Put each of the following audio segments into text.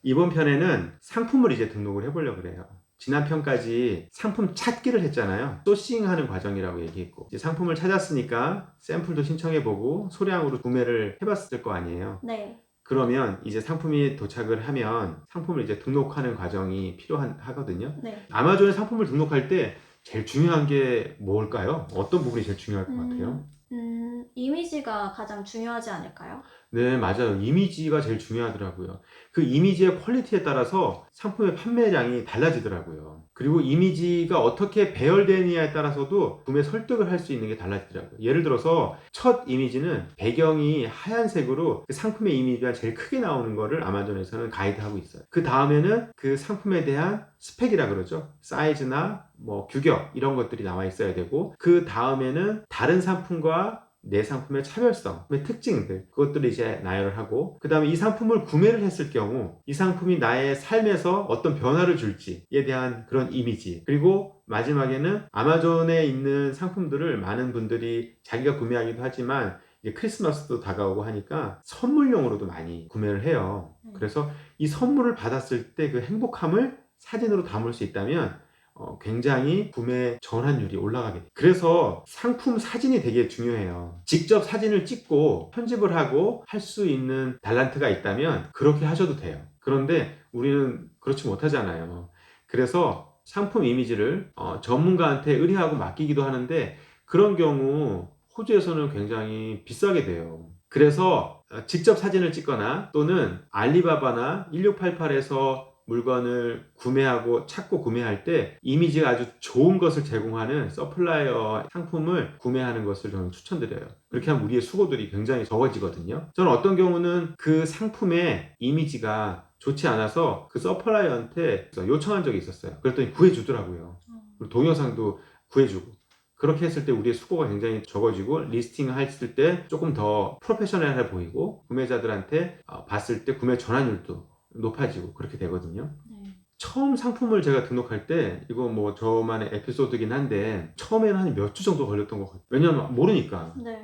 이번 편에는 상품을 이제 등록을 해보려고 그래요. 지난 편까지 상품 찾기를 했잖아요. 소싱하는 과정이라고 얘기했고, 이제 상품을 찾았으니까 샘플도 신청해보고 소량으로 구매를 해봤을 거 아니에요. 네. 그러면 이제 상품이 도착을 하면 상품을 이제 등록하는 과정이 필요하거든요. 네. 아마존에 상품을 등록할 때 제일 중요한 게 뭘까요? 어떤 부분이 제일 중요할 것 같아요? 이미지가 가장 중요하지 않을까요? 네, 맞아요. 이미지가 제일 중요하더라고요. 그 이미지의 퀄리티에 따라서 상품의 판매량이 달라지더라고요. 그리고 이미지가 어떻게 배열되느냐에 따라서도 구매 설득을 할 수 있는 게 달라지더라고요. 예를 들어서 첫 이미지는 배경이 하얀색으로 그 상품의 이미지가 제일 크게 나오는 거를 아마존에서는 가이드하고 있어요. 그 다음에는 그 상품에 대한 스펙이라 그러죠. 사이즈나 뭐 규격 이런 것들이 나와 있어야 되고, 그 다음에는 다른 상품과 내 상품의 차별성의 특징들, 그것들을 이제 나열을 하고, 그 다음에 이 상품을 구매를 했을 경우 이 상품이 나의 삶에서 어떤 변화를 줄지에 대한 그런 이미지, 그리고 마지막에는 아마존에 있는 상품들을 많은 분들이 자기가 구매하기도 하지만 이제 크리스마스도 다가오고 하니까 선물용으로도 많이 구매를 해요. 그래서 이 선물을 받았을 때 그 행복함을 사진으로 담을 수 있다면 굉장히 구매 전환율이 올라가게 돼요. 그래서 상품 사진이 되게 중요해요. 직접 사진을 찍고 편집을 하고 할 수 있는 달란트가 있다면 그렇게 하셔도 돼요. 그런데 우리는 그렇지 못하잖아요. 그래서 상품 이미지를 전문가한테 의뢰하고 맡기기도 하는데, 그런 경우 호주에서는 굉장히 비싸게 돼요. 그래서 직접 사진을 찍거나 또는 알리바바나 1688에서 물건을 구매하고 찾고 구매할 때 이미지가 아주 좋은 것을 제공하는 서플라이어 상품을 구매하는 것을 저는 추천드려요. 그렇게 하면 우리의 수고들이 굉장히 적어지거든요. 저는 어떤 경우는 그 상품의 이미지가 좋지 않아서 그 서플라이어한테 요청한 적이 있었어요. 그랬더니 구해주더라고요. 그리고 동영상도 구해주고. 그렇게 했을 때 우리의 수고가 굉장히 적어지고, 리스팅을 했을 때 조금 더 프로페셔널해 보이고, 구매자들한테 봤을 때 구매 전환율도 높아지고 그렇게 되거든요. 네. 처음 상품을 제가 등록할 때, 이거 뭐 저만의 에피소드긴 한데, 처음에는 한 몇 주 정도 걸렸던 것 같아요. 왜냐면 모르니까. 네.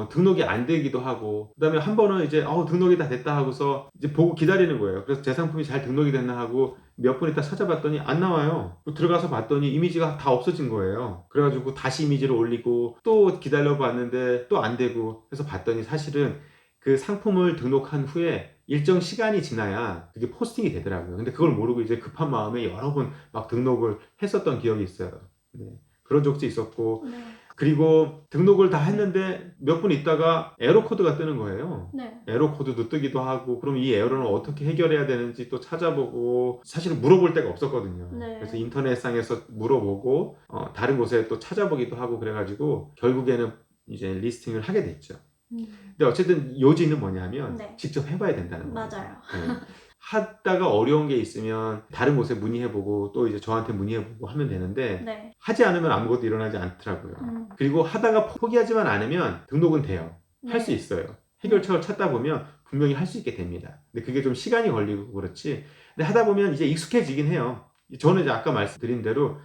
등록이 안 되기도 하고, 그 다음에 한 번은 이제 등록이 다 됐다 하고서 이제 보고 기다리는 거예요. 그래서 제 상품이 잘 등록이 됐나 하고 몇 분 있다 찾아봤더니 안 나와요. 들어가서 봤더니 이미지가 다 없어진 거예요. 그래가지고 다시 이미지를 올리고 또 기다려 봤는데 또 안 되고, 그래서 봤더니 사실은 그 상품을 등록한 후에 일정 시간이 지나야 그게 포스팅이 되더라고요. 근데 그걸 모르고 이제 급한 마음에 여러 번 막 등록을 했었던 기억이 있어요. 네. 그런 적도 있었고, 네. 그리고 등록을 다 했는데 몇 분 있다가 에러 코드가 뜨는 거예요. 네. 에러 코드도 뜨기도 하고, 그럼 이 에러는 어떻게 해결해야 되는지 또 찾아보고, 사실은 물어볼 데가 없었거든요. 네. 그래서 인터넷상에서 물어보고 다른 곳에 또 찾아보기도 하고, 그래가지고 결국에는 이제 리스팅을 하게 됐죠. 근데 어쨌든 요지는 뭐냐면 네. 직접 해봐야 된다는 거예요. 맞아요. 네. 하다가 어려운 게 있으면 다른 곳에 문의해보고 또 이제 저한테 문의해보고 하면 되는데, 네. 하지 않으면 아무것도 일어나지 않더라고요. 그리고 하다가 포기하지만 않으면 등록은 돼요. 할 수 네. 있어요. 해결책을 찾다 보면 분명히 할 수 있게 됩니다. 근데 그게 좀 시간이 걸리고 그렇지. 근데 하다 보면 이제 익숙해지긴 해요. 저는 이제 아까 말씀드린 대로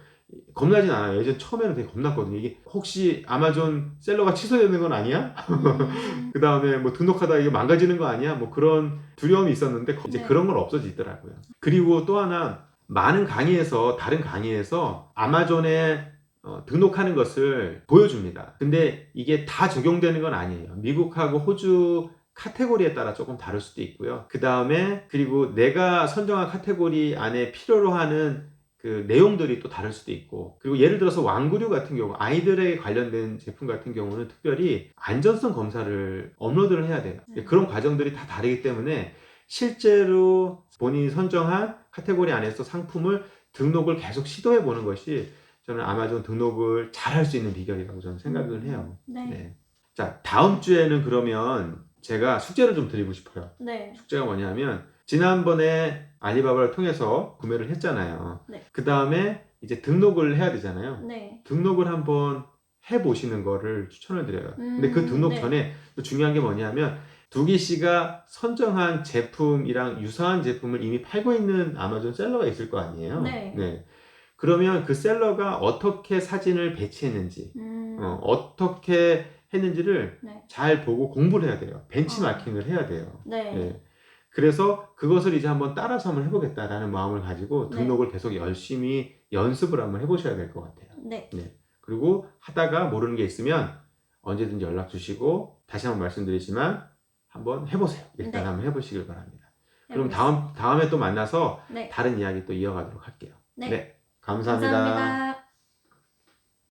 겁나진 않아요. 예전 처음에는 되게 겁났거든요. 이게 혹시 아마존 셀러가 취소되는 건 아니야? 그 다음에 뭐 등록하다 이게 망가지는 거 아니야? 뭐 그런 두려움이 있었는데 이제 네. 그런 건 없어지더라고요. 그리고 또 하나, 많은 강의에서, 다른 강의에서 아마존에 등록하는 것을 보여줍니다. 근데 이게 다 적용되는 건 아니에요. 미국하고 호주 카테고리에 따라 조금 다를 수도 있고요. 그 다음에 그리고 내가 선정한 카테고리 안에 필요로 하는 그 내용들이 또 다를 수도 있고, 그리고 예를 들어서 왕구류 같은 경우, 아이들에게 관련된 제품 같은 경우는 특별히 안전성 검사를 업로드를 해야 돼요. 그런 과정들이 다 다르기 때문에 실제로 본인이 선정한 카테고리 안에서 상품을 등록을 계속 시도해 보는 것이 저는 아마존 등록을 잘 할 수 있는 비결이라고 저는 생각을 해요. 네. 네. 자, 다음 주에는 그러면 제가 숙제를 좀 드리고 싶어요. 네. 숙제가 뭐냐면, 지난번에 알리바바를 통해서 구매를 했잖아요. 네. 그 다음에 이제 등록을 해야 되잖아요. 네. 등록을 한번 해보시는 거를 추천을 드려요. 근데 그 등록 네. 전에 또 중요한 게 뭐냐면, 두기 씨가 선정한 제품이랑 유사한 제품을 이미 팔고 있는 아마존 셀러가 있을 거 아니에요. 네. 그러면 그 셀러가 어떻게 사진을 배치했는지, 어떻게 했는지를 네. 잘 보고 공부를 해야 돼요. 벤치마킹을 해야 돼요. 네. 네. 그래서 그것을 이제 한번 따라서 한번 해보겠다라는 마음을 가지고 네. 등록을 계속 열심히 연습을 한번 해보셔야 될 것 같아요. 네. 그리고 하다가 모르는 게 있으면 언제든지 연락 주시고 다시 한번 말씀드리지만 한번 해보세요. 일단 네. 한번 해보시길 바랍니다. 그럼 해보겠습니다. 다음에 또 만나서 네. 다른 이야기 또 이어가도록 할게요. 네. 감사합니다. 감사합니다.